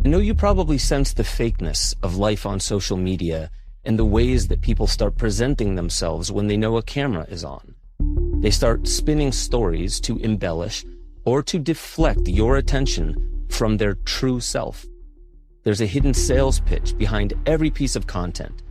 I know you probably sense the fakeness of life on social media and the ways that people start presenting themselves when they know a camera is on. They start spinning stories to embellish or to deflect your attention from their true self. There's a hidden sales pitch behind every piece of content.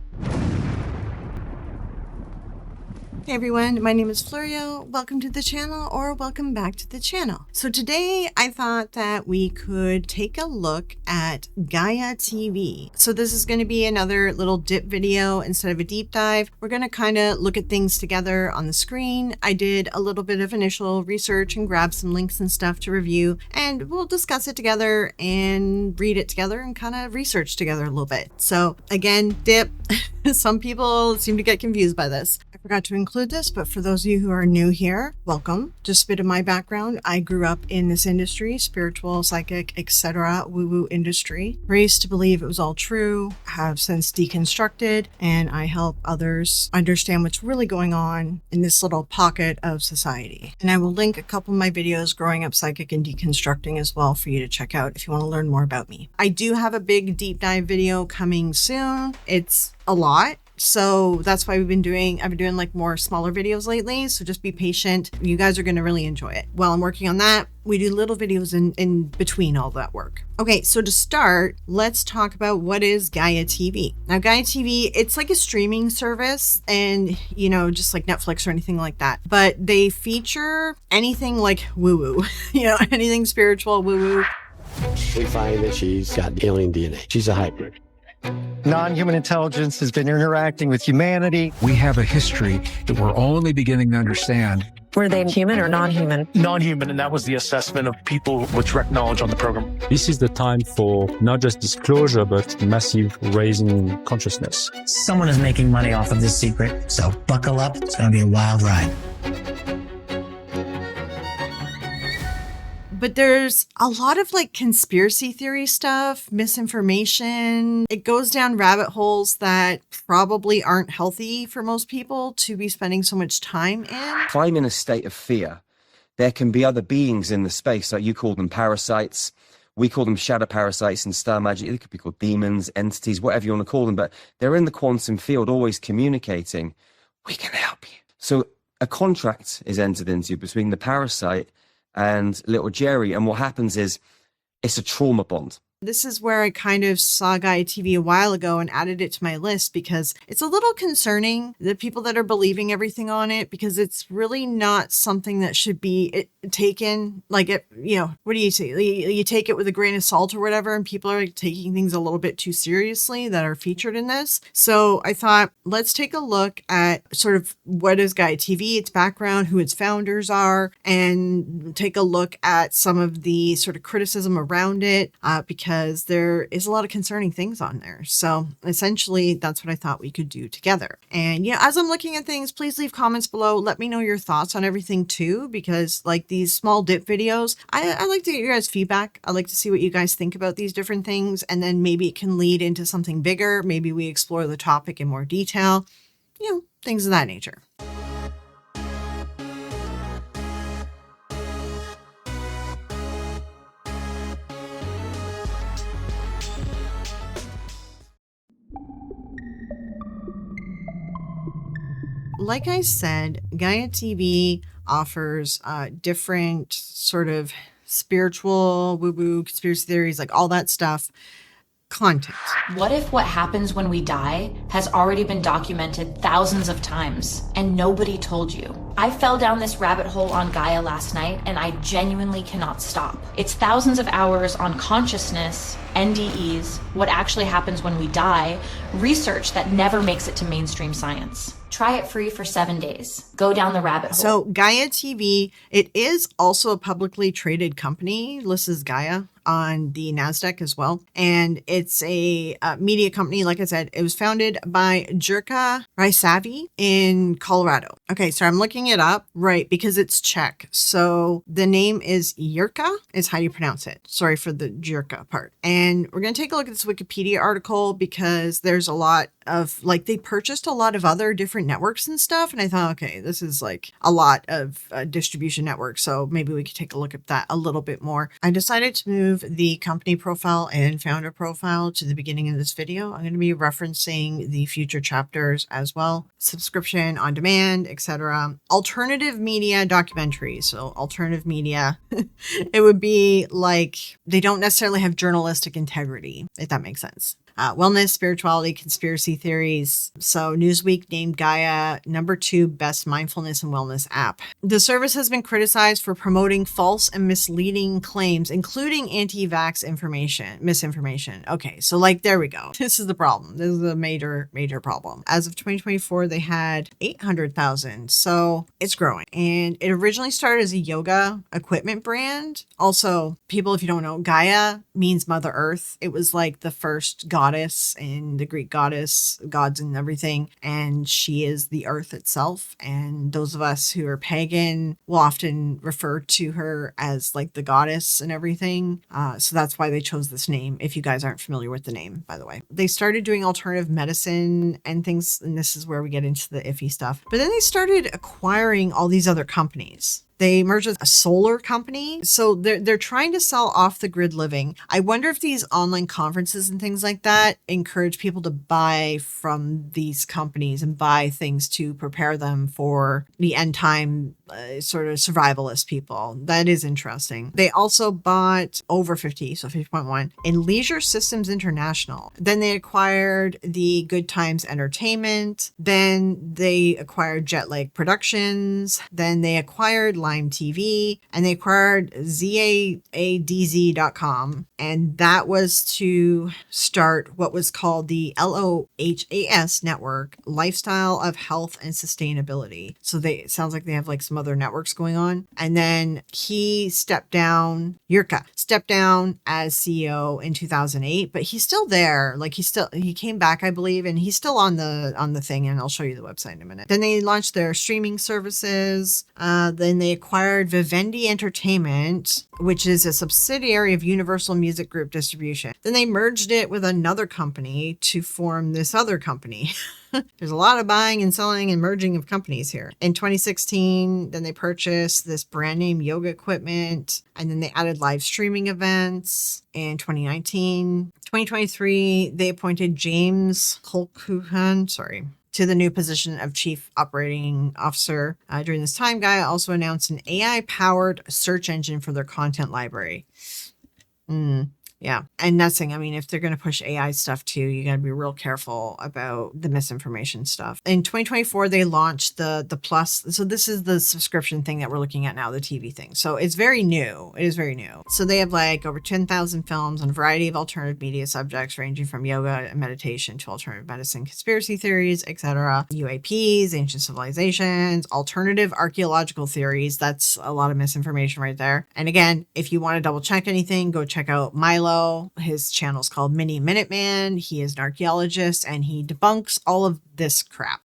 Hey everyone, my name is Florio. Welcome to the channel, or welcome back to the channel. So today I thought that we could take a look at Gaia TV. So this is going to be another little dip video instead of a deep dive. We're going to kind of look at things together on the screen. I did a little bit of initial research and grabbed some links and stuff to review, and we'll discuss it together and read it together and kind of research together a little bit. So again, dip. Some people seem to get confused by this. I forgot to include this, but for those of you who are new here, welcome. Just a bit of my background. I grew up in this industry, spiritual, psychic, etc., woo-woo industry. Raised to believe it was all true, have since deconstructed, and I help others understand what's really going on in this little pocket of society. And I will link a couple of my videos growing up psychic and deconstructing as well for you to check out if you want to learn more about me. I do have a big deep dive video coming soon. It's a lot. So that's why I've been doing like more smaller videos lately. So just be patient. You guys are going to really enjoy it. While I'm working on that, we do little videos in between all that work. Okay, so to start, let's talk about what is Gaia TV. Now, Gaia TV, it's like a streaming service, and just like Netflix or anything like that. But they feature anything like woo-woo, anything spiritual, woo-woo. We find that she's got alien DNA. She's a hybrid. Non-human intelligence has been interacting with humanity. We have a history that we're only beginning to understand. Were they human or non-human? Non-human, and that was the assessment of people with direct knowledge on the program. This is the time for not just disclosure, but massive raising consciousness. Someone is making money off of this secret, so buckle up. It's going to be a wild ride. But there's a lot of like conspiracy theory stuff, misinformation. It goes down rabbit holes that probably aren't healthy for most people to be spending so much time in. If I'm in a state of fear, there can be other beings in the space, like you call them parasites. We call them shadow parasites in star magic. They could be called demons, entities, whatever you want to call them, but they're in the quantum field, always communicating. We can help you. So a contract is entered into between the parasite and little Jerry, and what happens is it's a trauma bond. This is where I kind of saw Gaia TV a while ago and added it to my list because it's a little concerning, the people that are believing everything on it, because it's really not something that should be taken like it, what do you say? You take it with a grain of salt or whatever, and people are like taking things a little bit too seriously that are featured in this. So I thought, let's take a look at sort of what is Gaia TV, its background, who its founders are, and take a look at some of the sort of criticism around it, because there is a lot of concerning things on there. So essentially, that's what I thought we could do together. And as I'm looking at things, please leave comments below. Let me know your thoughts on everything too, because like these small dip videos, I like to get your guys' feedback. I like to see what you guys think about these different things, and then maybe it can lead into something bigger. Maybe we explore the topic in more detail, things of that nature. Like I said, Gaia TV offers different sort of spiritual, woo-woo, conspiracy theories, like all that stuff, content. What if what happens when we die has already been documented thousands of times and nobody told you? I fell down this rabbit hole on Gaia last night and I genuinely cannot stop. It's thousands of hours on consciousness, NDEs, what actually happens when we die, research that never makes it to mainstream science. Try it free for 7 days. Go down the rabbit hole. So Gaia TV, it is also a publicly traded company. This is Gaia on the NASDAQ as well. And it's a media company. Like I said, it was founded by Jirka Raisavi in Colorado. Okay, so I'm looking looking it up, right, because it's Czech. So the name is Jirka, is how you pronounce it. Sorry for the Jirka part. And we're going to take a look at this Wikipedia article because there's a lot of, like, they purchased a lot of other different networks and stuff. And I thought, okay, this is like a lot of distribution networks. So maybe we could take a look at that a little bit more. I decided to move the company profile and founder profile to the beginning of this video. I'm going to be referencing the future chapters as well. Subscription, on demand, etc. Alternative media documentaries. So alternative media, it would be like they don't necessarily have journalistic integrity, if that makes sense. Wellness, spirituality, conspiracy theories. So Newsweek named Gaia #2 best mindfulness and wellness app. The service has been criticized for promoting false and misleading claims, including anti-vax misinformation. Okay, so like, there we go. This is the problem. This is a major problem. As of 2024, they had 800,000. So it's growing. And it originally started as a yoga equipment brand. Also, people, if you don't know, Gaia means Mother Earth. It was like the first goddess and the Greek goddess, gods and everything. And she is the earth itself. And those of us who are pagan will often refer to her as like the goddess and everything. So that's why they chose this name, if you guys aren't familiar with the name, by the way. They started doing alternative medicine and things, and this is where we get into the iffy stuff. But then they started acquiring all these other companies. They merged with a solar company. So they're trying to sell off the grid living. I wonder if these online conferences and things like that encourage people to buy from these companies and buy things to prepare them for the end time sort of survivalist people. That is interesting. They also bought over 50, so 50.1 in Leisure Systems International. Then they acquired the Good Times Entertainment. Then they acquired Jetlag Productions. Then they acquired Lime TV, and they acquired ZAADZ.com, and that was to start what was called the LOHAS network, Lifestyle of Health and Sustainability. So it sounds like they have like some other networks going on. And then he stepped down, Jirka stepped down as CEO in 2008, but he's still there. Like he came back, I believe, and he's still on the thing, and I'll show you the website in a minute. Then they launched their streaming services. Then they acquired Vivendi Entertainment, which is a subsidiary of Universal Music Group Distribution. Then they merged it with another company to form this other company. There's a lot of buying and selling and merging of companies here. In 2016, then they purchased this brand name yoga equipment, and then they added live streaming events. In 2023, they appointed James Colquhoun, to the new position of Chief Operating Officer. During this time, Gaia also announced an AI-powered search engine for their content library. Yeah. And that's thing. I mean, if they're going to push AI stuff too, you got to be real careful about the misinformation stuff. In 2024, they launched the Plus. So this is the subscription thing that we're looking at now, the TV thing. So it's very new. It is very new. So they have like over 10,000 films on a variety of alternative media subjects, ranging from yoga and meditation to alternative medicine, conspiracy theories, etc. UAPs, ancient civilizations, alternative archaeological theories. That's a lot of misinformation right there. And again, if you want to double check anything, go check out Milo. His channel's called Mini Minuteman. He is an archaeologist and he debunks all of this crap.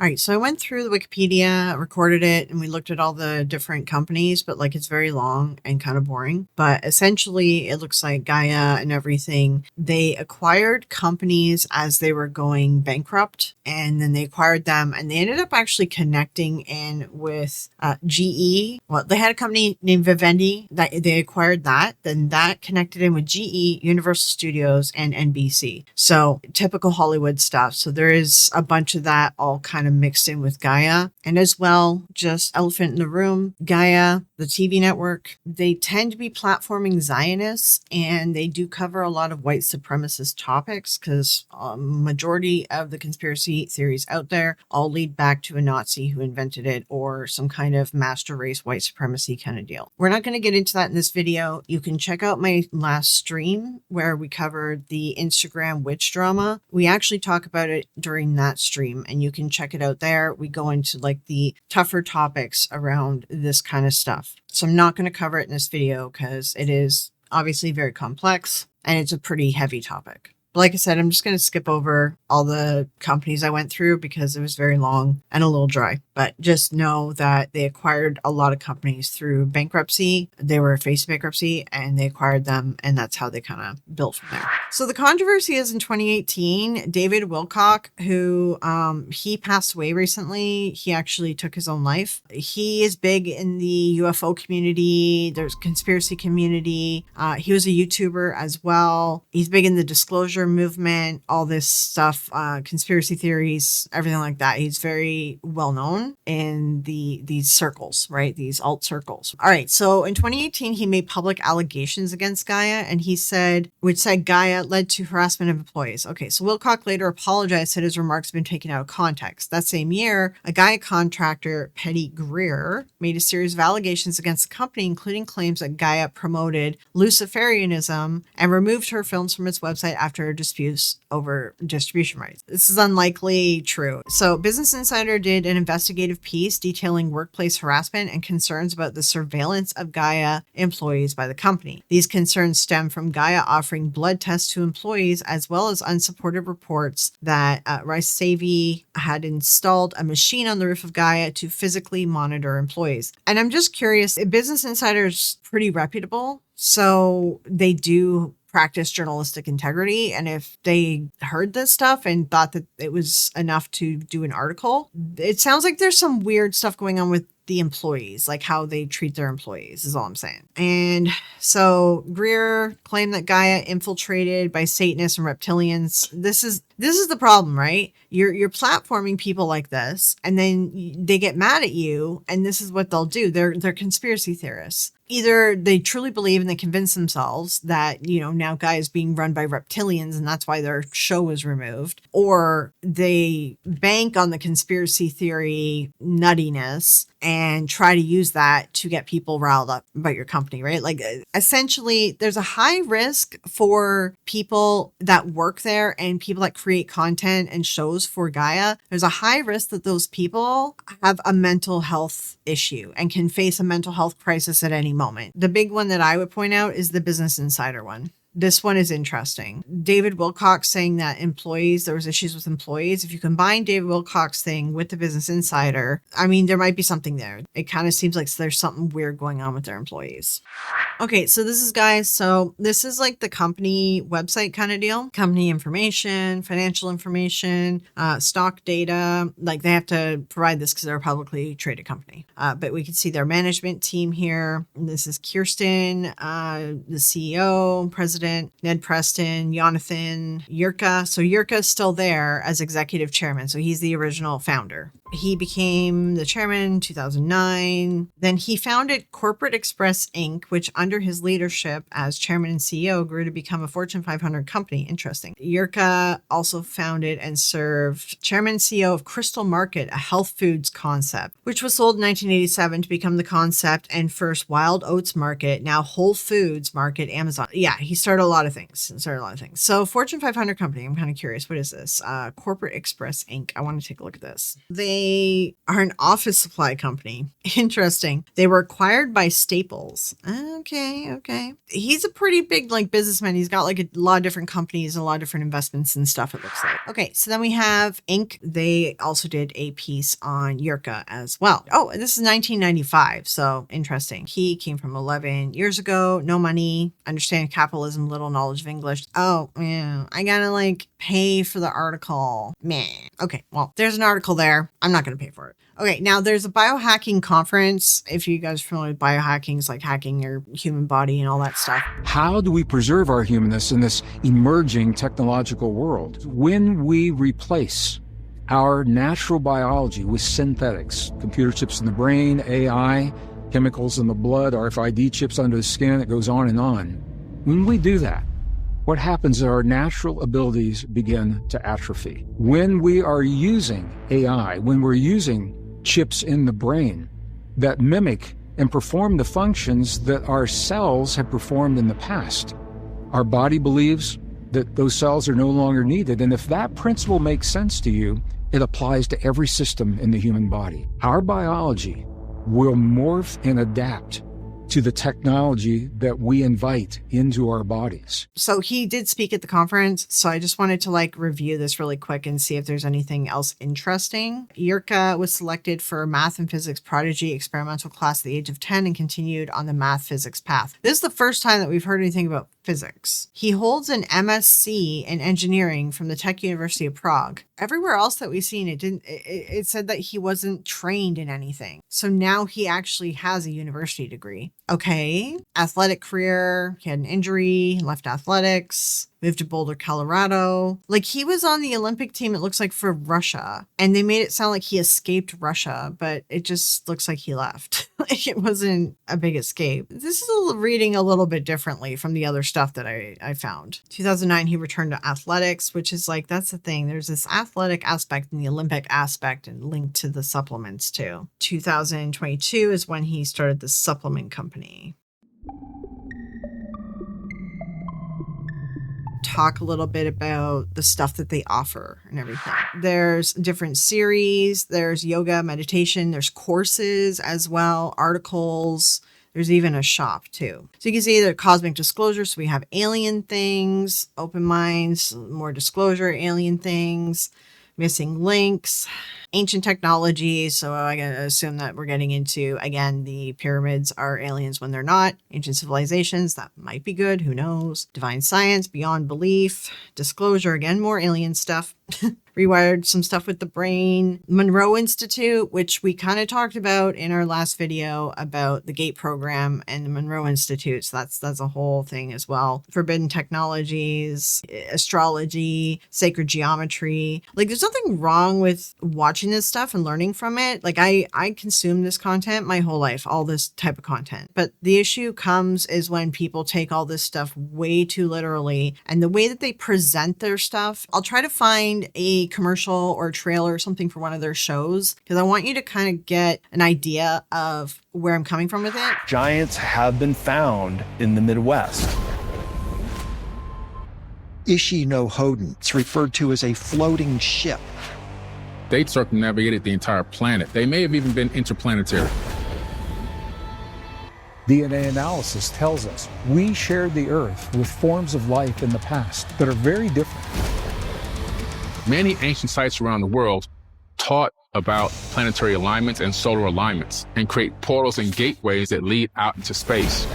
All right, so I went through the Wikipedia, recorded it, and we looked at all the different companies, but like it's very long and kind of boring. But essentially, it looks like Gaia and everything, they acquired companies as they were going bankrupt, and then they acquired them, and they ended up actually connecting in with GE. Well, they had a company named Vivendi, that they acquired that, then that connected in with GE, Universal Studios, and NBC. So typical Hollywood stuff. So there is a bunch of that all kind of mixed in with Gaia. And as well, just elephant in the room, Gaia, the TV network, they tend to be platforming Zionists, and they do cover a lot of white supremacist topics because majority of the conspiracy theories out there all lead back to a Nazi who invented it or some kind of master race white supremacy kind of deal. We're not going to get into that in this video. You can check out my last stream where we covered the Instagram witch drama. We actually talk about it during that stream, and you can check it out there. We go into like the tougher topics around this kind of stuff. So I'm not going to cover it in this video because it is obviously very complex and it's a pretty heavy topic. But like I said, I'm just going to skip over all the companies I went through because it was very long and a little dry. but just know that they acquired a lot of companies through bankruptcy. They were facing bankruptcy and they acquired them, and that's how they kind of built from there. So the controversy is in 2018, David Wilcock, who he passed away recently. He actually took his own life. He is big in the UFO community. There's conspiracy community. He was a YouTuber as well. He's big in the disclosure movement, all this stuff, conspiracy theories, everything like that. He's very well known in these circles, right? These alt circles. All right. So in 2018, he made public allegations against Gaia, and he said, which said Gaia led to harassment of employees. Okay. So Wilcock later apologized, said his remarks had been taken out of context. That same year, a Gaia contractor, Petty Greer, made a series of allegations against the company, including claims that Gaia promoted Luciferianism and removed her films from its website after disputes over distribution rights. This is unlikely true. So Business Insider did an investigative piece detailing workplace harassment and concerns about the surveillance of Gaia employees by the company. These concerns stem from Gaia offering blood tests to employees, as well as unsupported reports that Ricesavi had installed a machine on the roof of Gaia to physically monitor employees. And I'm just curious, Business Insider is pretty reputable, so they do practice journalistic integrity. And if they heard this stuff and thought that it was enough to do an article, it sounds like there's some weird stuff going on with the employees, like how they treat their employees is all I'm saying. And so Greer claimed that Gaia infiltrated by Satanists and reptilians. This is the problem, right? You're platforming people like this, and then they get mad at you, and this is what they'll do. They're conspiracy theorists. Either they truly believe and they convince themselves that, now Gaia is being run by reptilians and that's why their show was removed, or they bank on the conspiracy theory nuttiness and try to use that to get people riled up about your company, right? Like essentially there's a high risk for people that work there and people that create content and shows for Gaia. There's a high risk that those people have a mental health issue and can face a mental health crisis at any moment. The big one that I would point out is the Business Insider one. This one is interesting. David Wilcock saying that there was issues with employees. If you combine David Wilcock's thing with the Business Insider, I mean, there might be something there. It kind of seems like there's something weird going on with their employees. Okay, so this is like the company website kind of deal. Company information, financial information, stock data. Like they have to provide this because they're a publicly traded company. But we can see their management team here. This is Kirsten, the CEO, president, Ned Preston, Jonathan, Yurka. So Yurka is still there as executive chairman. So he's the original founder. He became the chairman in 2009. Then he founded Corporate Express Inc., which under his leadership as chairman and CEO grew to become a Fortune 500 company. Interesting. Yurka also founded and served chairman and CEO of Crystal Market, a health foods concept, which was sold in 1987 to become the concept and first Wild Oats Market, now Whole Foods Market, Amazon. Yeah, he started a lot of things. So Fortune 500 company. I'm kind of curious. What is this? Corporate Express Inc. I want to take a look at this. They are an office supply company. Interesting. They were acquired by Staples. Okay. He's a pretty big businessman. He's got a lot of different companies and a lot of different investments and stuff, it looks like. Okay, so then we have Inc. They also did a piece on Yurka as well. Oh, this is 1995. So interesting. He came from 11 years ago. No money. Understand capitalism. Little knowledge of English. Oh, yeah. I gotta pay for the article. Meh. Okay, well, there's an article there. I'm not going to pay for it. Okay, now there's a biohacking conference. If you guys are familiar with biohacking, it's like hacking your human body and all that stuff. How do we preserve our humanness in this emerging technological world? When we replace our natural biology with synthetics, computer chips in the brain, AI, chemicals in the blood, RFID chips under the skin, it goes on and on. When we do that, what happens is our natural abilities begin to atrophy. When we are using AI, when we're using chips in the brain that mimic and perform the functions that our cells have performed in the past, our body believes that those cells are no longer needed. And if that principle makes sense to you, it applies to every system in the human body. Our biology will morph and adapt to the technology that we invite into our bodies. So he did speak at the conference. So I just wanted to like review this really quick and see if there's anything else interesting. Yurka was selected for math and physics prodigy experimental class at the age of 10 and continued on the math physics path. This is the first time that we've heard anything about physics. He holds an MSc in engineering from the Tech University of Prague. Everywhere else that we've seen, it said that he wasn't trained in anything. So now he actually has a university degree. Okay. Athletic career. He had an injury, left athletics, moved to Boulder, Colorado. Like he was on the Olympic team, it looks like, for Russia. And they made it sound like he escaped Russia, but it just looks like he left. It wasn't a big escape. This is reading a little bit differently from the other stuff that I found. 2009, he returned to athletics, which is like, that's the thing. There's this athletic aspect and the Olympic aspect and linked to the supplements too. 2022 is when he started the supplement company. Talk a little bit about the stuff that they offer and everything. There's different series, there's yoga, meditation, there's courses as well, articles. There's even a shop too. So you can see the cosmic disclosure. So we have alien things, open minds, more disclosure, alien things, missing links, ancient technology. So I gotta assume that we're getting into, again, the pyramids are aliens when they're not. Ancient civilizations, that might be good. Who knows? Divine science, beyond belief, disclosure, again, more alien stuff. Rewired some stuff with the brain. Monroe Institute, which we kind of talked about in our last video about the GATE program and the Monroe Institute. So that's a whole thing as well. Forbidden technologies, astrology, sacred geometry. Like there's nothing wrong with watching this stuff and learning from it. Like I consume this content my whole life, all this type of content. But the issue comes is when people take all this stuff way too literally, and the way that they present their stuff. I'll try to find a commercial or trailer or something for one of their shows because I want you to kind of get an idea of where I'm coming from with it. Giants have been found in the Midwest. Ishi no Hoden. It's referred to as a floating ship. They circumnavigated the entire planet. They may have even been interplanetary. DNA analysis tells us we shared the Earth with forms of life in the past that are very different. Many ancient sites around the world taught about planetary alignments and solar alignments and create portals and gateways that lead out into space.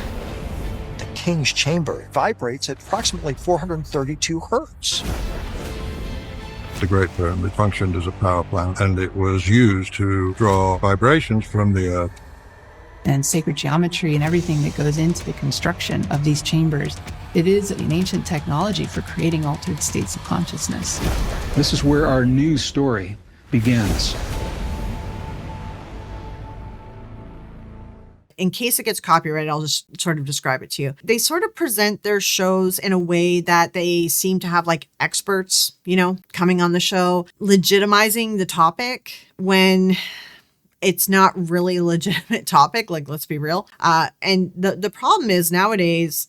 The King's Chamber vibrates at approximately 432 hertz. The Great Pyramid functioned as a power plant, and it was used to draw vibrations from the Earth. And sacred geometry and everything that goes into the construction of these chambers. It is an ancient technology for creating altered states of consciousness. This is where our news story begins. In case it gets copyrighted, I'll just sort of describe it to you. They sort of present their shows in a way that they seem to have like experts, coming on the show, legitimizing the topic when it's not really a legitimate topic. Like, let's be real. And the problem is nowadays,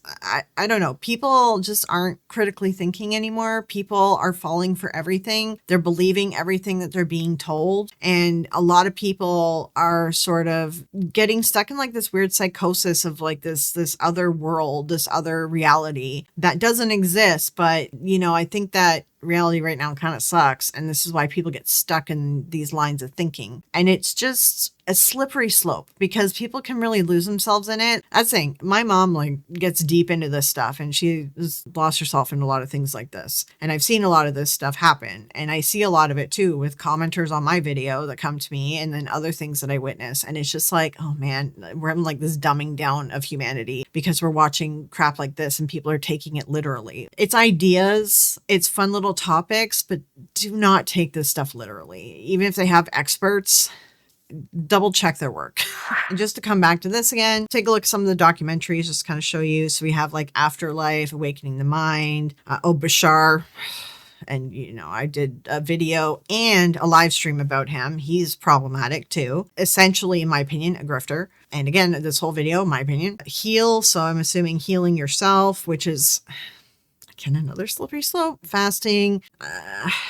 I don't know, people just aren't critically thinking anymore. People are falling for everything. They're believing everything that they're being told. And a lot of people are sort of getting stuck in like this weird psychosis of like this other world, this other reality that doesn't exist. But, I think that reality right now kind of sucks, and this is why people get stuck in these lines of thinking, and it's just a slippery slope because people can really lose themselves in it. That's the thing. My mom like gets deep into this stuff, and she has lost herself in a lot of things like this, and I've seen a lot of this stuff happen, and I see a lot of it too with commenters on my video that come to me, and then other things that I witness, and it's just like, oh man, we're having like this dumbing down of humanity because we're watching crap like this and people are taking it literally. It's ideas, it's fun little topics, but do not take this stuff literally. Even if they have experts, double check their work. And just to come back to this again, take a look at some of the documentaries, just kind of show you. So we have like Afterlife, Awakening the Mind, Bashar. And, I did a video and a live stream about him. He's problematic too. Essentially, in my opinion, a grifter. And again, this whole video, in my opinion, heal. So I'm assuming healing yourself, which is, again, another slippery slope. Fasting.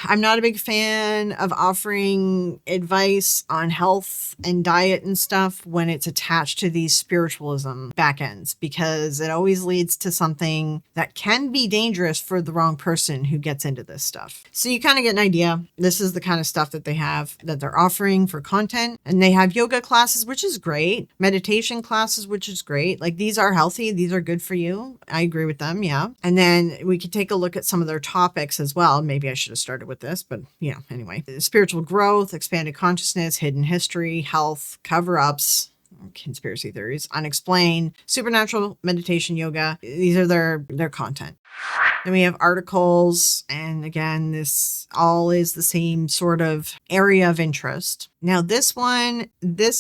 I'm not a big fan of offering advice on health and diet and stuff when it's attached to these spiritualism backends, because it always leads to something that can be dangerous for the wrong person who gets into this stuff. So you kind of get an idea. This is the kind of stuff that they have, that they're offering for content. And they have yoga classes, which is great. Meditation classes, which is great. Like, these are healthy. These are good for you. I agree with them. Yeah. And then we could take a look at some of their topics as well. Maybe I should have started with this, but yeah, anyway. Spiritual growth, expanded consciousness, hidden history, health, cover-ups, conspiracy theories, unexplained, supernatural, meditation, yoga. These are their content. Then we have articles, and again, this all is the same sort of area of interest. Now this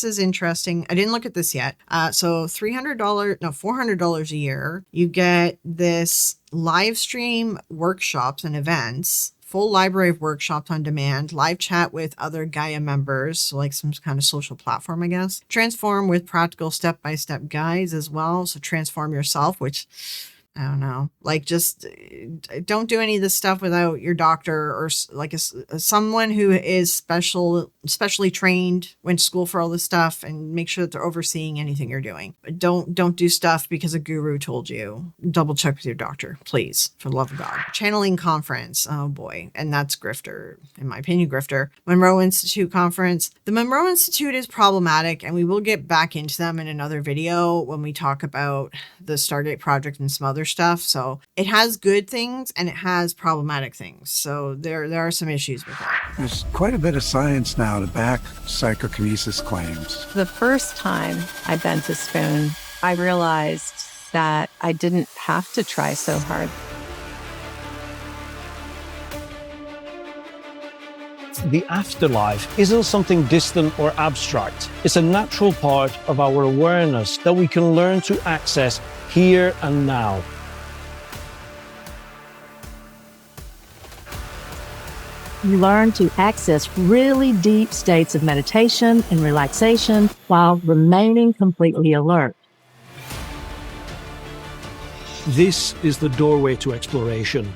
is interesting. I didn't look at this yet. So $400 a year, you get this live stream workshops and events, full library of workshops on demand, live chat with other Gaia members, so like some kind of social platform, I guess. Transform with practical step-by-step guides as well. So transform yourself, which I don't know, like, just don't do any of this stuff without your doctor or like someone who is specially trained, went to school for all this stuff, and make sure that they're overseeing anything you're doing. Don't do stuff because a guru told you. Double check with your doctor, please, for the love of God. Channeling conference. Oh boy. And that's grifter, in my opinion, grifter. Monroe Institute conference. The Monroe Institute is problematic, and we will get back into them in another video when we talk about the Stargate Project and some other stuff. So it has good things and it has problematic things. So there are some issues with that. There's quite a bit of science now to back psychokinesis claims. The first time I'd been to Spoon, I realized that I didn't have to try so hard. The afterlife isn't something distant or abstract. It's a natural part of our awareness that we can learn to access here and now. You learn to access really deep states of meditation and relaxation while remaining completely alert. This is the doorway to exploration.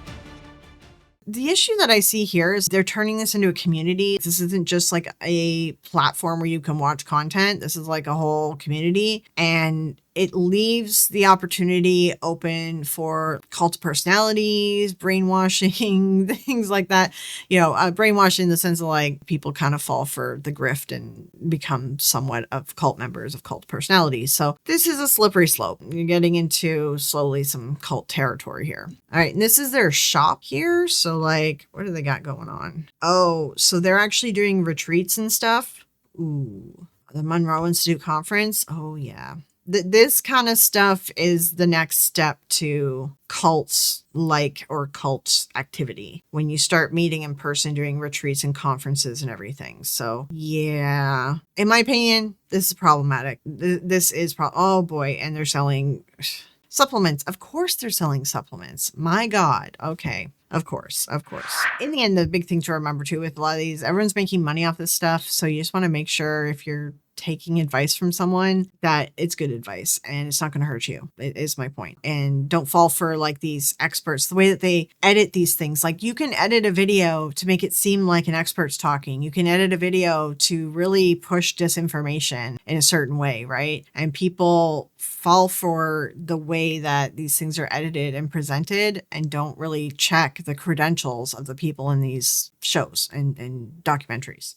The issue that I see here is they're turning this into a community. This isn't just like a platform where you can watch content. This is like a whole community, and it leaves the opportunity open for cult personalities, brainwashing, things like that. You know, brainwashing in the sense of like people kind of fall for the grift and become somewhat of cult members of cult personalities. So this is a slippery slope. You're getting into slowly some cult territory here. All right. And this is their shop here. So like, what do they got going on? Oh, so they're actually doing retreats and stuff. Ooh, the Monroe Institute conference. Oh yeah. This kind of stuff is the next step to cults or cult activity when you start meeting in person, doing retreats and conferences and everything. So yeah, in my opinion, this is problematic. This is oh boy. And they're selling supplements. Of course they're selling supplements. My God. Okay. Of course. In the end, the big thing to remember too with a lot of these, everyone's making money off this stuff. So you just want to make sure if you're taking advice from someone that it's good advice and it's not going to hurt you. It is my point. And don't fall for like these experts, the way that they edit these things. Like you can edit a video to make it seem like an expert's talking. You can edit a video to really push disinformation in a certain way, right? And people fall for the way that these things are edited and presented and don't really check the credentials of the people in these shows and documentaries.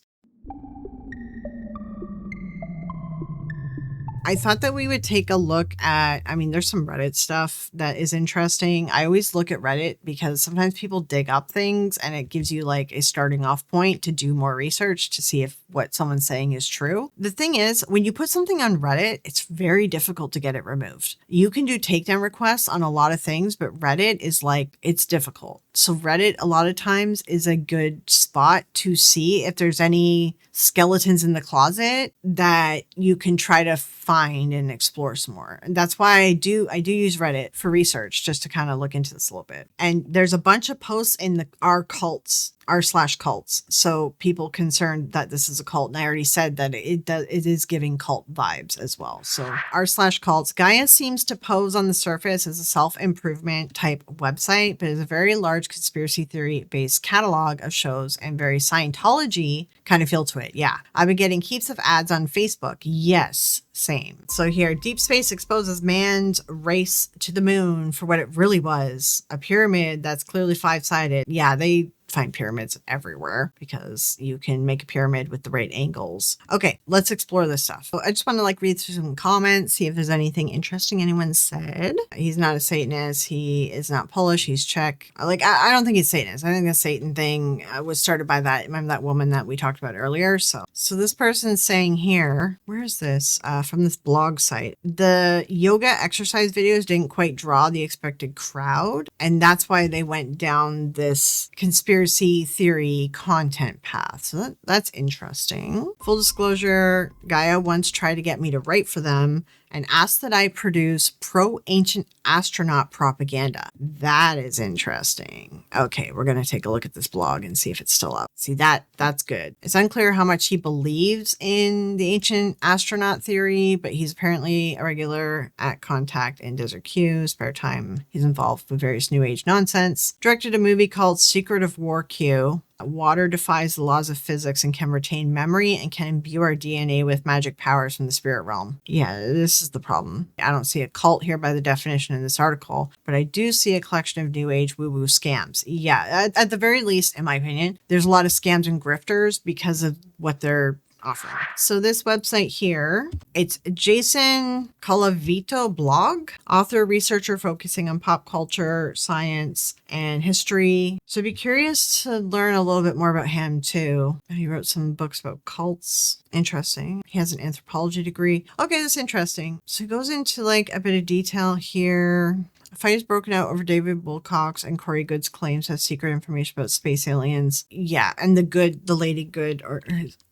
I thought that we would take a look at, there's some Reddit stuff that is interesting. I always look at Reddit because sometimes people dig up things and it gives you like a starting off point to do more research to see if what someone's saying is true. The thing is, when you put something on Reddit, it's very difficult to get it removed. You can do takedown requests on a lot of things, but Reddit is like, it's difficult. So Reddit a lot of times is a good spot to see if there's any skeletons in the closet that you can try to find and explore some more. And that's why I do use Reddit for research, just to kind of look into this a little bit. And there's a bunch of posts in our cults r/cults. So people concerned that this is a cult. And I already said that it is giving cult vibes as well. So r/cults. Gaia seems to pose on the surface as a self-improvement type website, but is a very large conspiracy theory based catalog of shows and very Scientology kind of feel to it. Yeah. I've been getting heaps of ads on Facebook. Yes. Same. So here, deep space exposes man's race to the moon for what it really was. A pyramid that's clearly 5-sided. Yeah, they find pyramids everywhere because you can make a pyramid with the right angles. Okay, let's explore this stuff. So I just want to read through some comments, see if there's anything interesting anyone said. He's not a Satanist. He is not Polish. He's Czech. I don't think he's Satanist. I think the Satan thing was started by that woman that we talked about earlier. So this person's saying here, where is this? From this blog site. The yoga exercise videos didn't quite draw the expected crowd, and that's why they went down this conspiracy theory content path. So that's interesting. Full disclosure, Gaia once tried to get me to write for them and asked that I produce pro-ancient astronaut propaganda. That is interesting. Okay, we're going to take a look at this blog and see if it's still up. See, that's good. It's unclear how much he believes in the ancient astronaut theory, but he's apparently a regular at Contact and Desert Q. Spare time, he's involved with various New Age nonsense. Directed a movie called Secret of War Q. Water defies the laws of physics and can retain memory and can imbue our DNA with magic powers from the spirit realm. Yeah, this is the problem. I don't see a cult here by the definition in this article, but I do see a collection of New Age woo-woo scams. Yeah, at the very least, in my opinion, there's a lot of scams and grifters because of what they're offering. So this website here, it's Jason Colavito blog, author, researcher focusing on pop culture, science, and history. So I'd be curious to learn a little bit more about him too. He wrote some books about cults. Interesting. He has an anthropology degree. Okay, that's interesting. So he goes into a bit of detail here. A fight is broken out over David Wilcox and Corey Good's claims has secret information about space aliens. Yeah, and the lady Good,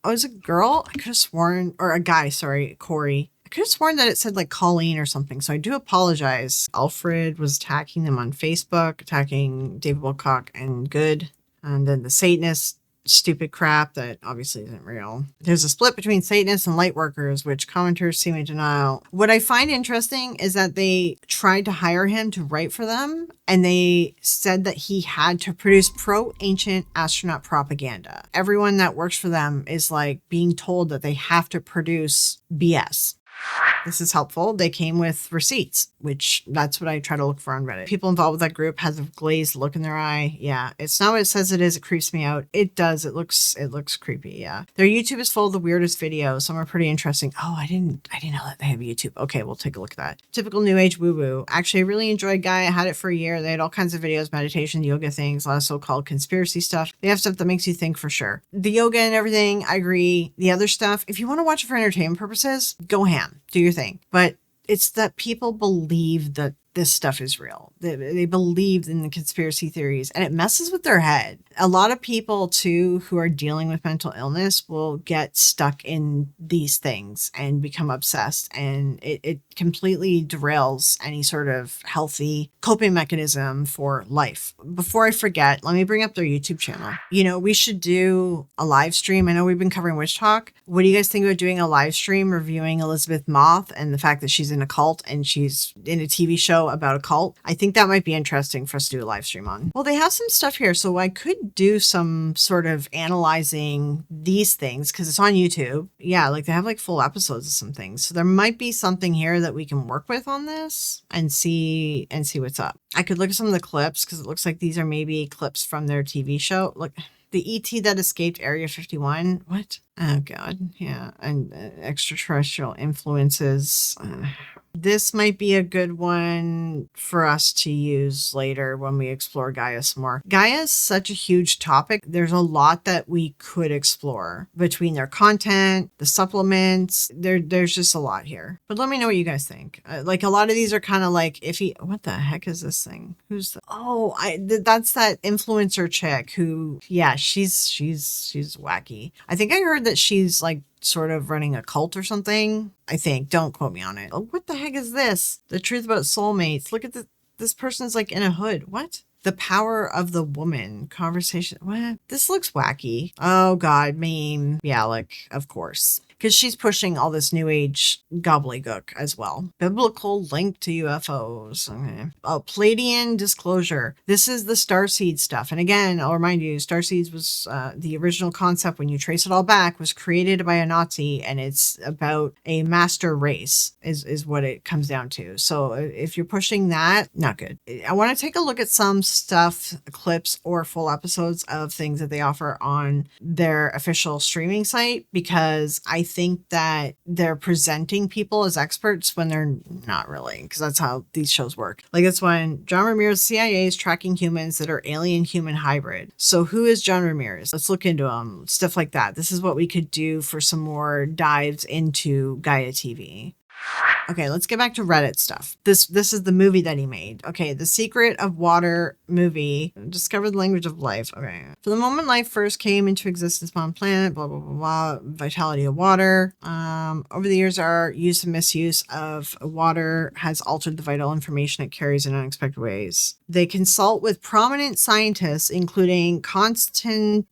is it a girl? I could have sworn, or a guy, sorry, Corey. I could have sworn that it said Colleen or something, so I do apologize. Alfred was attacking them on Facebook, attacking David Wilcox and Good, and then the Satanist stupid crap that obviously isn't real. There's a split between Satanists and light workers, which commenters seem to deny. What I find interesting is that they tried to hire him to write for them, and they said that he had to produce pro-ancient astronaut propaganda. Everyone that works for them is being told that they have to produce BS. This is helpful. They came with receipts, which that's what I try to look for on Reddit. People involved with that group has a glazed look in their eye. Yeah, it's not what it says it is. It creeps me out. It does. It looks creepy. Yeah. Their YouTube is full of the weirdest videos. Some are pretty interesting. Oh, I didn't know that they have YouTube. Okay, we'll take a look at that. Typical New Age woo-woo. Actually, I really enjoyed Gaia. I had it for a year. They had all kinds of videos, meditation, yoga things, a lot of so-called conspiracy stuff. They have stuff that makes you think for sure. The yoga and everything, I agree. The other stuff, if you want to watch it for entertainment purposes, go ham. Do your thing. But it's that people believe that this stuff is real. They believe in the conspiracy theories, and it messes with their head. A lot of people too who are dealing with mental illness will get stuck in these things and become obsessed, and it completely derails any sort of healthy coping mechanism for life. Before I forget, let me bring up their YouTube channel. We should do a live stream. I know we've been covering Witch Talk. What do you guys think about doing a live stream reviewing Elizabeth Moth and the fact that she's in a cult and she's in a TV show about a cult? I think that might be interesting for us to do a live stream on. Well, they have some stuff here, so I could do some sort of analyzing these things because it's on YouTube. Yeah, they have full episodes of some things. So there might be something here that we can work with on this and see what's up. I could look at some of the clips because it looks like these are maybe clips from their TV show. Look, the ET that escaped Area 51. What? Oh, God. Yeah. And extraterrestrial influences. This might be a good one for us to use later when we explore Gaia some more. Gaia is such a huge topic. There's a lot that we could explore between their content, the supplements. There's just a lot here. But let me know what you guys think. A lot of these are kind of iffy. What the heck is this thing? Who's that's that influencer chick who, yeah, she's wacky. I think I heard that she's sort of running a cult or something. I think. Don't quote me on it. Oh, what the heck is this? The truth about soulmates. Look at this person's in a hood. What? The Power of the Woman. Conversation. What? This looks wacky. Oh God, meme. Bialik, of course. Because she's pushing all this new age gobbledygook as well. Biblical link to UFOs. Okay. Oh, Palladian disclosure. This is the starseed stuff. And again, I'll remind you, starseeds was the original concept, when you trace it all back, was created by a Nazi, and it's about a master race is what it comes down to. So if you're pushing that, not good. I want to take a look at some stuff, clips, or full episodes of things that they offer on their official streaming site, because I think that they're presenting people as experts when they're not really, because that's how these shows work. Like this one, John Ramirez, CIA is tracking humans that are alien-human hybrid. So who is John Ramirez? Let's look into him. Stuff like that. This is what we could do for some more dives into Gaia TV. Okay, let's get back to Reddit stuff. This is the movie that he made. Okay, The Secret of Water movie. Discovered the language of life. Okay. For the moment life first came into existence upon planet, blah, blah, blah, blah. Vitality of water. Over the years, our use and misuse of water has altered the vital information it carries in unexpected ways. They consult with prominent scientists, including Konstantin,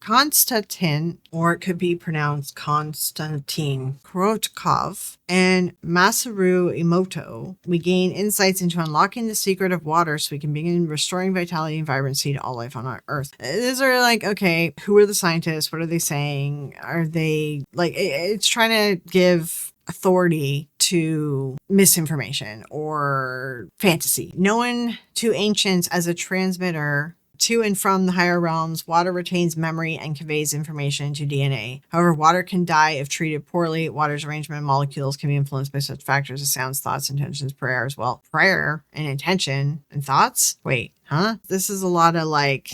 or it could be pronounced Konstantin Korotkov, and Masaru Emoto. We gain insights into unlocking the secret of water so we can begin restoring vitality and vibrancy to all life on our Earth. These are like, okay, who are the scientists? What are they saying? Are they like, it's trying to give authority to misinformation or fantasy. Known to ancients as a transmitter to and from the higher realms, water retains memory and conveys information to DNA. However, water can die if treated poorly. Water's arrangement of molecules can be influenced by such factors as sounds, thoughts, intentions, prayer as well. Prayer and intention and thoughts? Wait, huh? This is a lot of like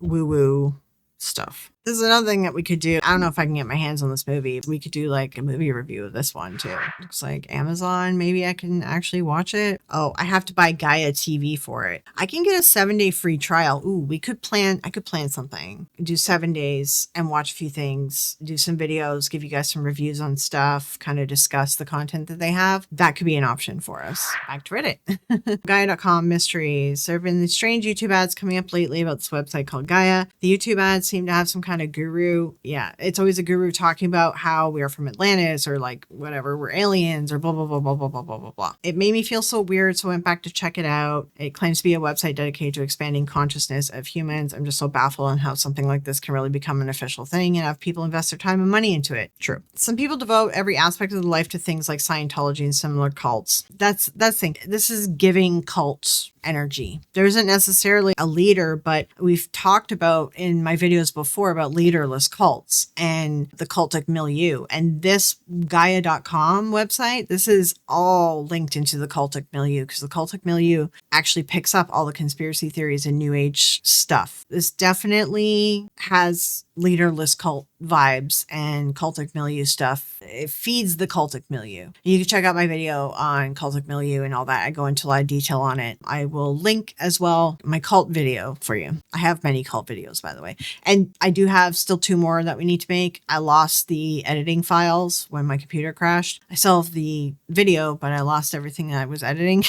woo-woo stuff. This is another thing that we could do. I don't know if I can get my hands on this movie. We could do like a movie review of this one too. Looks like Amazon. Maybe I can actually watch it. Oh, I have to buy Gaia TV for it. I can get a 7-day free trial. Ooh, I could plan something. Do 7 days and watch a few things, do some videos, give you guys some reviews on stuff, kind of discuss the content that they have. That could be an option for us. Back to Reddit. Gaia.com mysteries. There have been these strange YouTube ads coming up lately about this website called Gaia. The YouTube ads seem to have some kind of guru. Yeah, it's always a guru talking about how we are from Atlantis or like whatever, we're aliens or blah, blah, blah, blah, blah, blah, blah, blah, blah. It made me feel so weird, so I went back to check it out. It claims to be a website dedicated to expanding consciousness of humans. I'm just so baffled on how something like this can really become an official thing and have people invest their time and money into it. True. Some people devote every aspect of their life to things like Scientology and similar cults. That's the thing. This is giving cults energy. There isn't necessarily a leader, but we've talked about in my videos before about leaderless cults and the cultic milieu. And this Gaia.com website, this is all linked into the cultic milieu because the cultic milieu actually picks up all the conspiracy theories and new age stuff. This definitely has leaderless cult vibes and cultic milieu stuff. It feeds the cultic milieu. You can check out my video on cultic milieu and all that. I go into a lot of detail on it. I will link as well my cult video for you. I have many cult videos, by the way. And I do have still 2 more that we need to make. I lost the editing files when my computer crashed. I still have the video, but I lost everything that I was editing.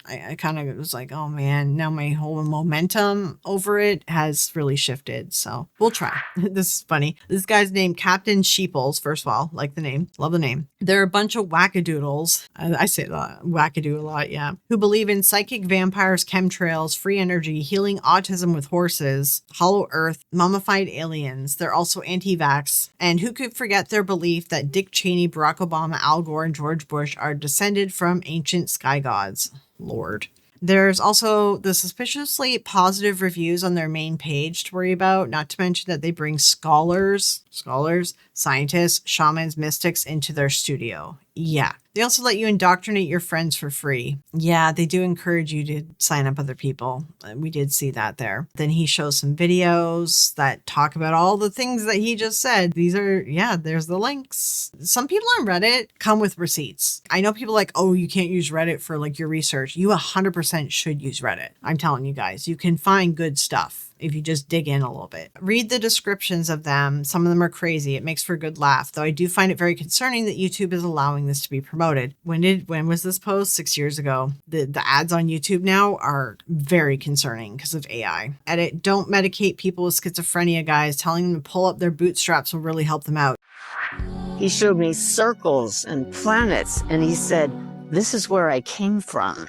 I kind of was like, oh man, now my whole momentum over it has really shifted. So we'll try. This is funny. This guy's named Captain Sheeples, first of all, like the name. Love the name. They're a bunch of wackadoodles. I say wackadoo a lot, yeah. Who believe in psychic vampires, chemtrails, free energy, healing autism with horses, hollow earth, mummified aliens. They're also anti-vax. And who could forget their belief that Dick Cheney, Barack Obama, Al Gore, and George Bush are descended from ancient sky gods. Lord. There's also the suspiciously positive reviews on their main page to worry about, not to mention that they bring scholars, scientists, shamans, mystics into their studio. Yeah. They also let you indoctrinate your friends for free. Yeah, they do encourage you to sign up other people. We did see that there. Then he shows some videos that talk about all the things that he just said. These are, yeah, there's the links. Some people on Reddit come with receipts. I know people like, oh, you can't use Reddit for like your research. You 100% should use Reddit. I'm telling you guys, you can find good stuff if you just dig in a little bit. Read the descriptions of them. Some of them are crazy. It makes for a good laugh, though I do find it very concerning that YouTube is allowing this to be promoted. promoted. When was this post? 6 years ago. The ads on YouTube now are very concerning because of AI. Edit, don't medicate people with schizophrenia, guys. Telling them to pull up their bootstraps will really help them out. He showed me circles and planets, and he said, "This is where I came from."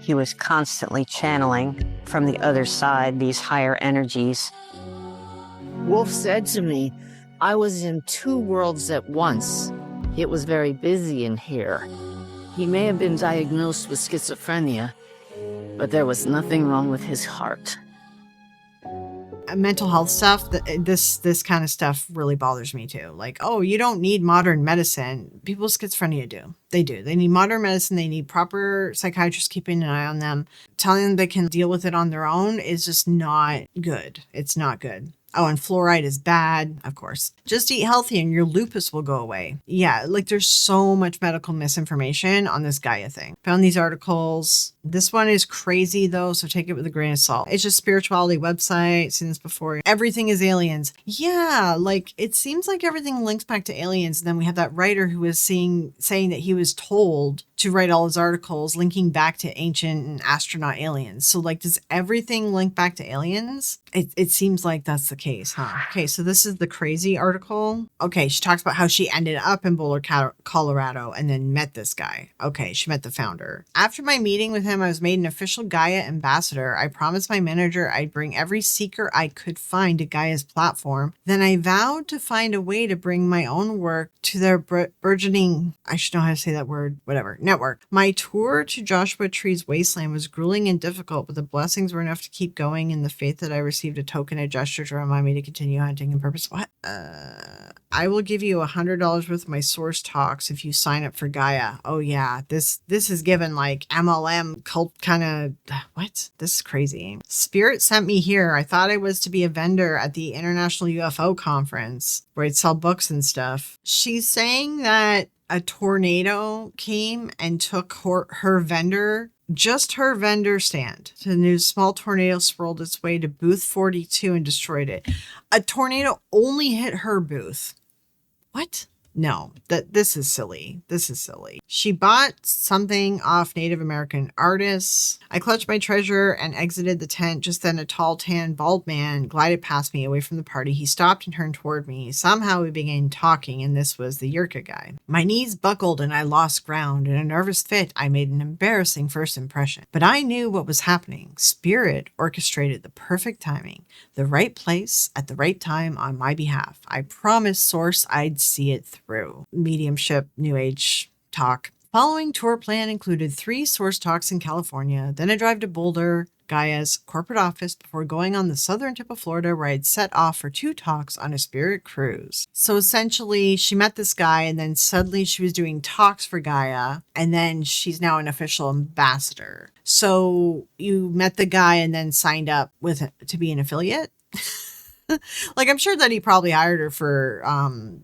He was constantly channeling from the other side these higher energies. Wolf said to me, "I was in 2 worlds at once. It was very busy in here." He may have been diagnosed with schizophrenia, but there was nothing wrong with his heart. Mental health stuff, this kind of stuff really bothers me too. Like, oh, you don't need modern medicine. People with schizophrenia do. They do. They need modern medicine. They need proper psychiatrists keeping an eye on them. Telling them they can deal with it on their own is just not good. It's not good. Oh, and fluoride is bad, of course. Just eat healthy and your lupus will go away. Yeah, like there's so much medical misinformation on this Gaia thing. Found these articles. This one is crazy though, so take it with a grain of salt. It's just spirituality website. Seen this before. Everything is aliens. Yeah, like it seems like everything links back to aliens. And then we have that writer who was saying that he was told to write all his articles linking back to ancient and astronaut aliens. So like, does everything link back to aliens? It seems like that's the case, huh? Okay, so this is the crazy article. Okay, she talks about how she ended up in Boulder, Colorado and then met this guy. Okay, she met the founder. After my meeting with him, I was made an official Gaia ambassador. I promised my manager I'd bring every seeker I could find to Gaia's platform. Then I vowed to find a way to bring my own work to their burgeoning, I should know how to say that word, whatever, network. My tour to Joshua Tree's wasteland was grueling and difficult, but the blessings were enough to keep going in the faith that I received a token, a gesture to remind me to continue hunting in purpose. What? I will give you $100 worth of my source talks if you sign up for Gaia. Oh yeah, this is given like MLM cult kind of, what? This is crazy. Spirit sent me here. I thought I was to be a vendor at the International UFO Conference where I'd sell books and stuff. She's saying that a tornado came and took her vendor, just her vendor stand. The new small tornado swirled its way to booth 42 and destroyed it. A tornado only hit her booth. What? No, this is silly. This is silly. She bought something off Native American artists. I clutched my treasure and exited the tent. Just then a tall, tan, bald man glided past me away from the party. He stopped and turned toward me. Somehow we began talking, and this was the Yurka guy. My knees buckled and I lost ground. In a nervous fit, I made an embarrassing first impression. But I knew what was happening. Spirit orchestrated the perfect timing, the right place at the right time on my behalf. I promised Source I'd see it through. Mediumship, New Age talk. Following tour plan included 3 source talks in California, then a drive to Boulder, Gaia's corporate office, before going on the southern tip of Florida where I'd set off for 2 talks on a spirit cruise. So essentially she met this guy and then suddenly she was doing talks for Gaia and then she's now an official ambassador. So you met the guy and then signed up to be an affiliate? Like, I'm sure that he probably hired her for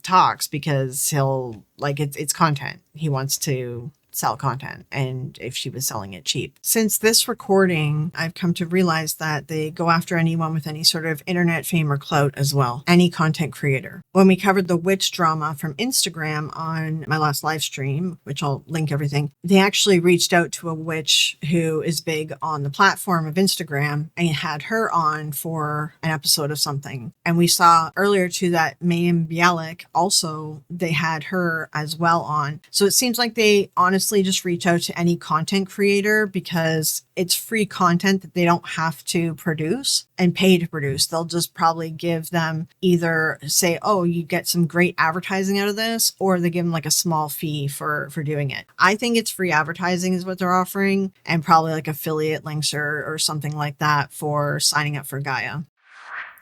talks because he'll, like, it's content. He wants to sell content, and if she was selling it cheap. Since this recording, I've come to realize that they go after anyone with any sort of internet fame or clout as well. Any content creator. When we covered the witch drama from Instagram on my last live stream, which I'll link everything, they actually reached out to a witch who is big on the platform of Instagram and had her on for an episode of something. And we saw earlier too that Mayim Bialik also, they had her as well on. So it seems like they honestly just reach out to any content creator because it's free content that they don't have to produce and pay to produce. They'll just probably give them either say, oh, you get some great advertising out of this, or they give them like a small fee for doing it. I think it's free advertising is what they're offering, and probably like affiliate links or something like that for signing up for Gaia.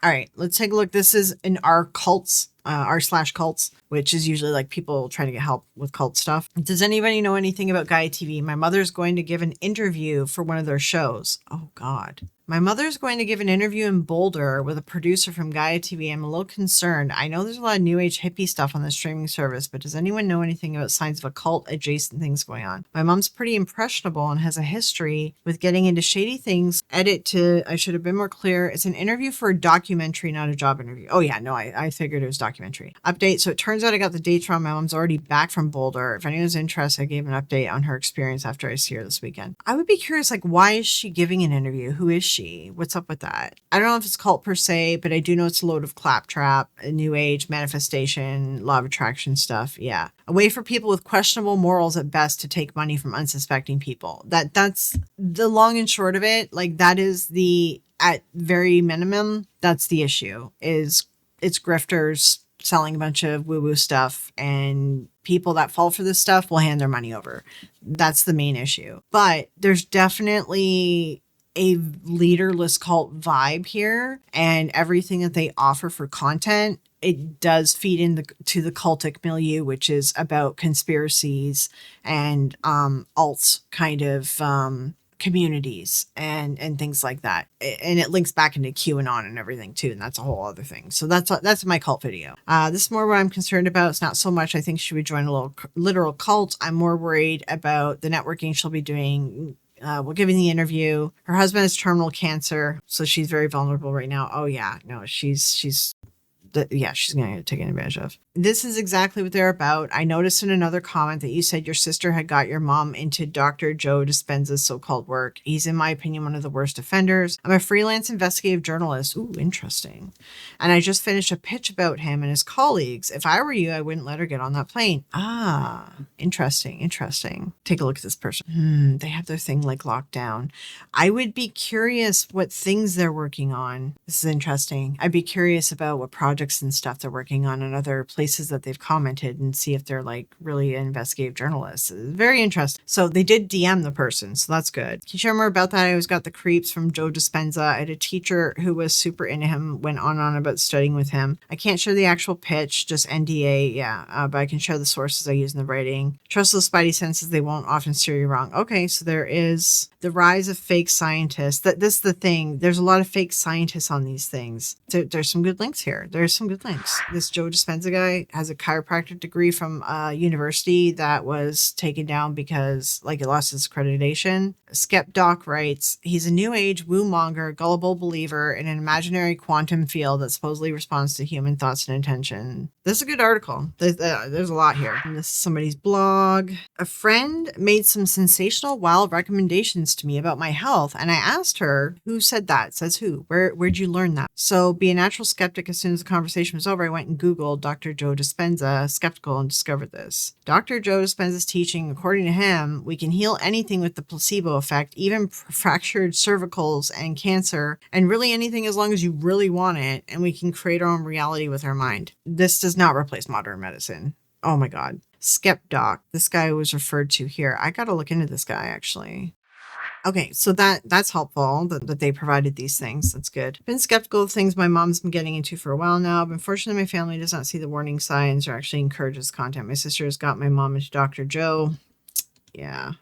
All right, let's take a look. This is in r/cults, which is usually like people trying to get help with cult stuff. Does anybody know anything about Gaia TV? My mother's going to give an interview for one of their shows. Oh, God. My mother's going to give an interview in Boulder with a producer from Gaia TV. I'm a little concerned. I know there's a lot of new age hippie stuff on the streaming service, but does anyone know anything about signs of occult adjacent things going on? My mom's pretty impressionable and has a history with getting into shady things. I should have been more clear. It's an interview for a documentary, not a job interview. Oh yeah, no, I figured it was documentary. documentary. Update. So it turns out I got the dates wrong. My mom's already back from Boulder. If anyone's interested, I gave an update on her experience after I see her this weekend. I would be curious, like, why is she giving an interview? Who is she? What's up with that? I don't know if it's cult per se, but I do know it's a load of claptrap, new age, manifestation, law of attraction stuff. Yeah. A way for people with questionable morals at best to take money from unsuspecting people. That's the long and short of it. Like, that is at very minimum, that's the issue, is it's grifters selling a bunch of woo-woo stuff, and people that fall for this stuff will hand their money over. That's the main issue. But there's definitely a leaderless cult vibe here, and everything that they offer for content, it does feed into the cultic milieu, which is about conspiracies and alt kind of communities and things like that. And it links back into QAnon and everything too, and that's a whole other thing. So that's my cult video. This is more what I'm concerned about. It's not so much I think she would join a literal cult. I'm more worried about the networking she'll be doing. Well, giving the interview, her husband has terminal cancer, so she's very vulnerable right now. Oh yeah, no, she's going to get taken advantage of. This is exactly what they're about. I noticed in another comment that you said your sister had got your mom into Dr. Joe Dispenza's so-called work. He's, in my opinion, one of the worst offenders. I'm a freelance investigative journalist. Ooh, interesting. And I just finished a pitch about him and his colleagues. If I were you, I wouldn't let her get on that plane. Ah, interesting. Take a look at this person. They have their thing like locked down. I would be curious what things they're working on. This is interesting. I'd be curious about what projects and stuff they're working on and other places that they've commented, and see if they're like really investigative journalists. Very interesting. So they did DM the person, so that's good. Can you share more about that? I always got the creeps from Joe Dispenza. I had a teacher who was super into him, went on and on about studying with him. I can't share the actual pitch, just NDA, but I can share the sources I use in the writing. Trust those spidey senses, they won't often steer you wrong. Okay, so there is the rise of fake scientists. This is the thing. There's a lot of fake scientists on these things. There's some good links here. There's some good links. This Joe Dispenza guy has a chiropractic degree from a university that was taken down because it lost its accreditation. Skepdoc writes, he's a new age woo-monger, gullible believer in an imaginary quantum field that supposedly responds to human thoughts and intention. This is a good article. There's a lot here. And this is somebody's blog. A friend made some sensational, wild recommendations to me about my health, and I asked her, who said that? Says who? Where'd you learn that? So be a natural skeptic. As soon as the conversation was over, I went and Googled Dr. Joe Dispenza, skeptical, and discovered this. Dr. Joe Dispenza's teaching, according to him, we can heal anything with the placebo effect, even fractured cervicals and cancer, and really anything as long as you really want it, and we can create our own reality with our mind. This does not replace modern medicine. Oh my God. Skepdoc, this guy was referred to here. I got to look into this guy actually. Okay, so that's helpful that they provided these things. That's good. Been skeptical of things my mom's been getting into for a while now, but unfortunately my family does not see the warning signs or actually encourages content. My sister has got my mom into Dr. Joe. Yeah.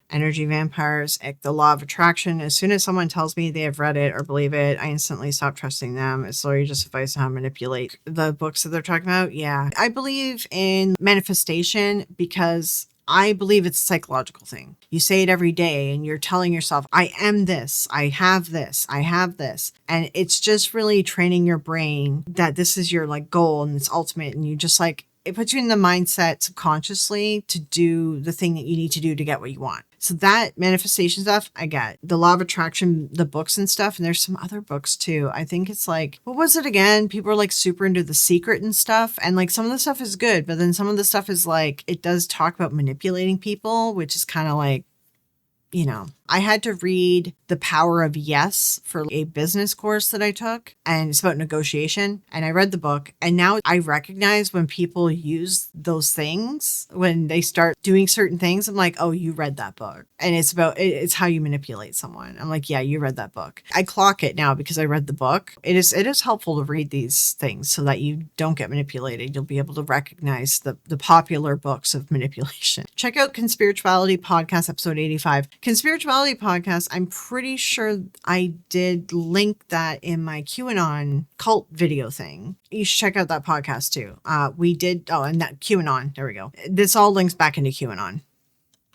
Energy vampires, the law of attraction. As soon as someone tells me they have read it or believe it, I instantly stop trusting them. It's literally just advice on how to manipulate the books that they're talking about. Yeah. I believe in manifestation because I believe it's a psychological thing. You say it every day and you're telling yourself, I am this, I have this, I have this. And it's just really training your brain that this is your goal and it's ultimate. And you just it puts you in the mindset subconsciously to do the thing that you need to do to get what you want. So that manifestation stuff, I get. The law of attraction, the books and stuff. And there's some other books too. I think it's what was it again? People are super into The Secret and stuff. And some of the stuff is good, but then some of the stuff is it does talk about manipulating people, which is kind of I had to read The Power of Yes for a business course that I took, and it's about negotiation. And I read the book, and now I recognize when people use those things, when they start doing certain things, I'm like, oh, you read that book. And it's how you manipulate someone. I'm like, yeah, you read that book. I clock it now because I read the book. It is helpful to read these things so that you don't get manipulated. You'll be able to recognize the popular books of manipulation. Check out Conspirituality Podcast, episode 85. Conspirituality Podcast, I'm pretty sure I did link that in my QAnon cult video thing. You should check out that podcast too. We did, and that QAnon, there we go. This all links back into QAnon.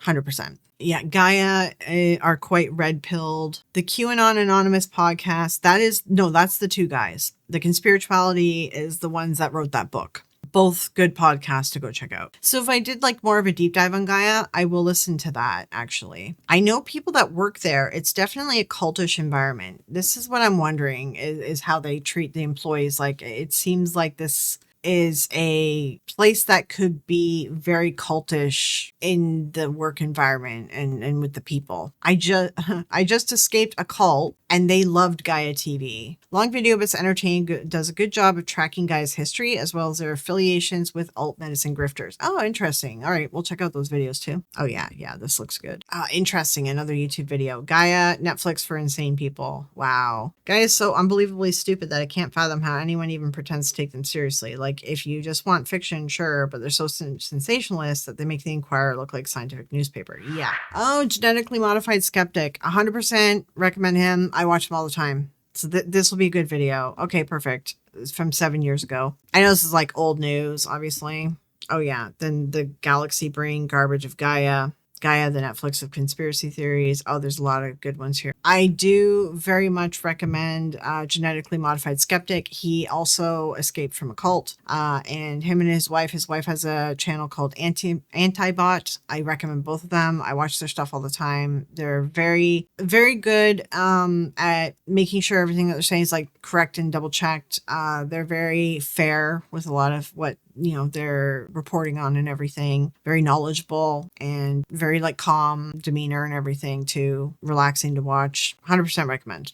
100%. Yeah, Gaia are quite red-pilled. The QAnon Anonymous podcast, that's the two guys. The Conspirituality is the ones that wrote that book. Both good podcasts to go check out. So if I did like more of a deep dive on Gaia, I will listen to that actually. I know people that work there. It's definitely a cultish environment. This is what I'm wondering is how they treat the employees. Like it seems like this is a place that could be very cultish in the work environment and with the people. I just escaped a cult and they loved Gaia TV. Long video, but it's entertaining, does a good job of tracking Gaia's history as well as their affiliations with alt medicine grifters. Oh, interesting. All right, we'll check out those videos too. Oh yeah, this looks good. Interesting, another YouTube video. Gaia, Netflix for insane people. Wow. Gaia is so unbelievably stupid that I can't fathom how anyone even pretends to take them seriously. Like if you just want fiction, sure, but they're so sensationalist that they make the Inquirer look like scientific newspaper. Yeah. Oh, genetically modified skeptic. 100% recommend him. I watch him all the time. So this will be a good video. Okay, perfect. It's from 7 years ago. I know this is like old news, obviously. Oh yeah. Then the galaxy brain garbage of Gaia. Gaia, the Netflix of conspiracy theories. Oh, there's a lot of good ones here. I do very much recommend Genetically Modified Skeptic. He also escaped from a cult. And him and his wife has a channel called Antibot. I recommend both of them. I watch their stuff all the time. They're very, very good at making sure everything that they're saying is like correct and double checked. They're very fair with a lot of what they're reporting on and everything. Very knowledgeable and very like calm demeanor and everything too. Relaxing to watch. 100% recommend.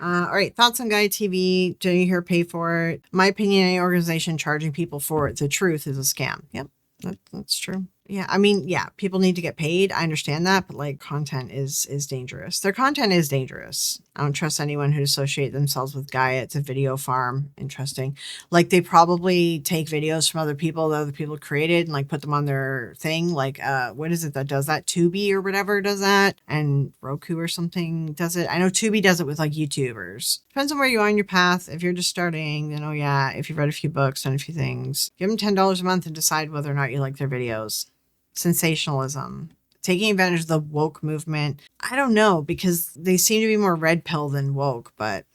All right, thoughts on Gaia TV. Do you hear pay for it? My opinion, any organization charging people for the truth is a scam. Yep, that's true. Yeah, I mean, yeah, people need to get paid. I understand that, but like content is dangerous. Their content is dangerous. I don't trust anyone who associate themselves with Gaia. It's a video farm. Interesting. Like they probably take videos from other people that other people created and like put them on their thing. Like, what is it that does that? Tubi or whatever does that, and Roku or something does it. I know Tubi does it with like YouTubers. Depends on where you are on your path. If you're just starting, then oh yeah, if you've read a few books, done a few things, give them $10 a month and decide whether or not you like their videos. Sensationalism, taking advantage of the woke movement. I don't know, because they seem to be more red pill than woke, but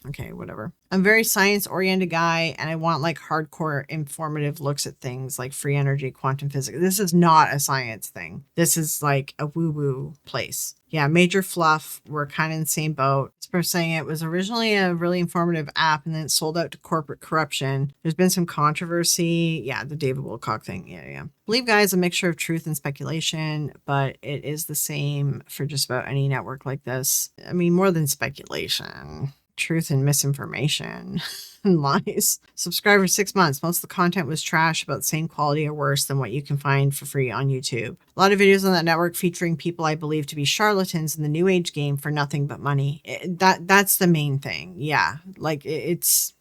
okay, whatever. I'm a very science oriented guy and I want like hardcore informative looks at things like free energy, quantum physics. This is not a science thing. This is like a woo woo place. Yeah, major fluff. We're kind of in the same boat. This person saying it was originally a really informative app and then it sold out to corporate corruption. There's been some controversy. Yeah, the David Wilcock thing. Yeah. Believe Gaia is a mixture of truth and speculation, but it is the same for just about any network like this. I mean, more than speculation. Truth and misinformation and lies. Subscribe for 6 months. Most of the content was trash, about the same quality or worse than what you can find for free on YouTube. A lot of videos on that network featuring people I believe to be charlatans in the new age game for nothing but money. That's the main thing. Yeah, like it's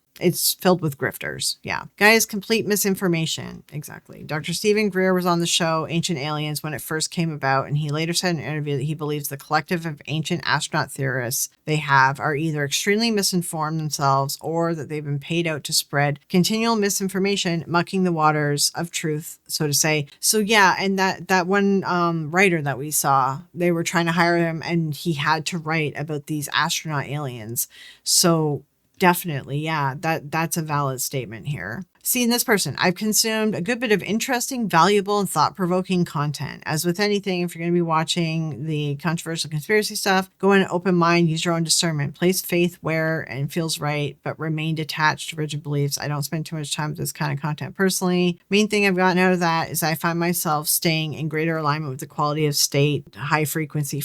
filled with grifters. Yeah. Gaia's complete misinformation. Exactly. Dr. Stephen Greer was on the show Ancient Aliens when it first came about, and he later said in an interview that he believes the collective of ancient astronaut theorists they have are either extremely misinformed themselves or that they've been paid out to spread continual misinformation, mucking the waters of truth, so to say. So yeah, and that one writer that we saw, they were trying to hire him and he had to write about these astronaut aliens. So definitely, yeah, that's a valid statement here. Seeing this person, I've consumed a good bit of interesting, valuable, and thought-provoking content. As with anything, if you're going to be watching the controversial conspiracy stuff, go in an open mind, use your own discernment, place faith where and feels right, but remain detached to rigid beliefs. I don't spend too much time with this kind of content personally. Main thing I've gotten out of that is I find myself staying in greater alignment with the quality of state, high frequency,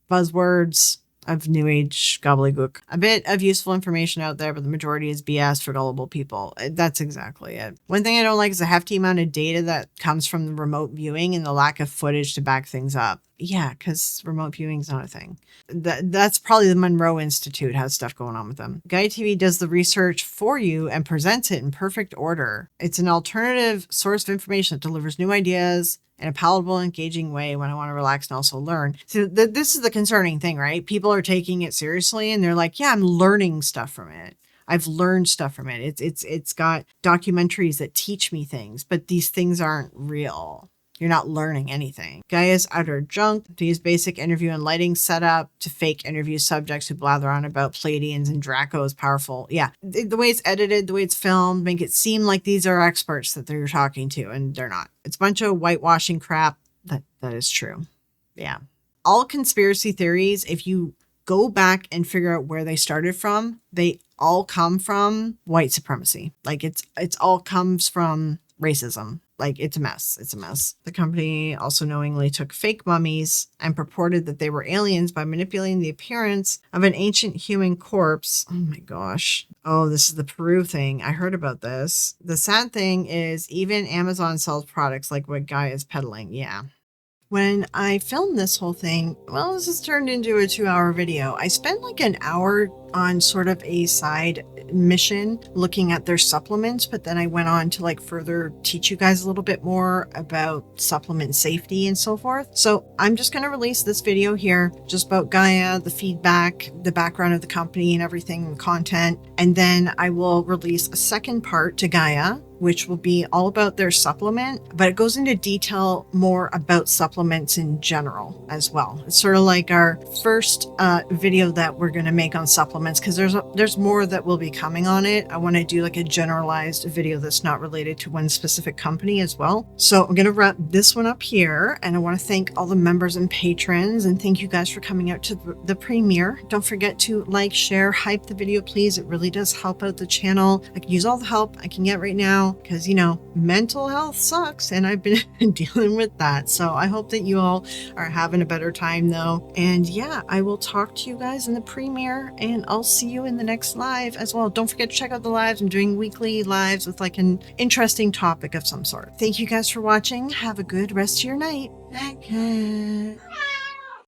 buzzwords of new age gobbledygook. A bit of useful information out there, but the majority is BS for gullible people. That's exactly it. One thing I don't like is the hefty amount of data that comes from the remote viewing and the lack of footage to back things up. Yeah, because remote viewing is not a thing. That's probably the Monroe Institute has stuff going on with them. Gaia TV does the research for you and presents it in perfect order. It's an alternative source of information that delivers new ideas in a palatable, engaging way when I want to relax and also learn. So this is the concerning thing, right? People are taking it seriously and they're like, yeah, I'm learning stuff from it. I've learned stuff from it. It's got documentaries that teach me things, but these things aren't real. You're not learning anything. Gaia's utter junk, to use basic interview and lighting setup, to fake interview subjects who blather on about Pleiadians and Draco is powerful. Yeah, the way it's edited, the way it's filmed, make it seem like these are experts that they're talking to, and they're not. It's a bunch of whitewashing crap. That is true. Yeah. All conspiracy theories, if you go back and figure out where they started from, they all come from white supremacy. Like it's all comes from racism. Like it's a mess. It's a mess. The company also knowingly took fake mummies and purported that they were aliens by manipulating the appearance of an ancient human corpse. Oh my gosh. Oh, this is the Peru thing. I heard about this. The sad thing is even Amazon sells products like what Gaia is peddling. Yeah. When I filmed this whole thing, well, this has turned into a 2-hour video. I spent like an hour on sort of a side mission looking at their supplements, but then I went on to like further teach you guys a little bit more about supplement safety and so forth. So I'm just going to release this video here just about Gaia, the feedback, the background of the company and everything, the content. And then I will release a second part to Gaia, which will be all about their supplement, but it goes into detail more about supplements in general as well. It's sort of like our first video that we're going to make on supplements, because there's more that will be coming on it. I want to do like a generalized video that's not related to one specific company as well. So I'm going to wrap this one up here, and I want to thank all the members and patrons, and thank you guys for coming out to the premiere. Don't forget to like, share, hype the video, please. It really does help out the channel. I can use all the help I can get right now, because, you know, mental health sucks and I've been dealing with that. So I hope that you all are having a better time though. And yeah, I will talk to you guys in the premiere, and I'll see you in the next live as well. Don't forget to check out the lives. I'm doing weekly lives with like an interesting topic of some sort. Thank you guys for watching. Have a good rest of your night. Bye.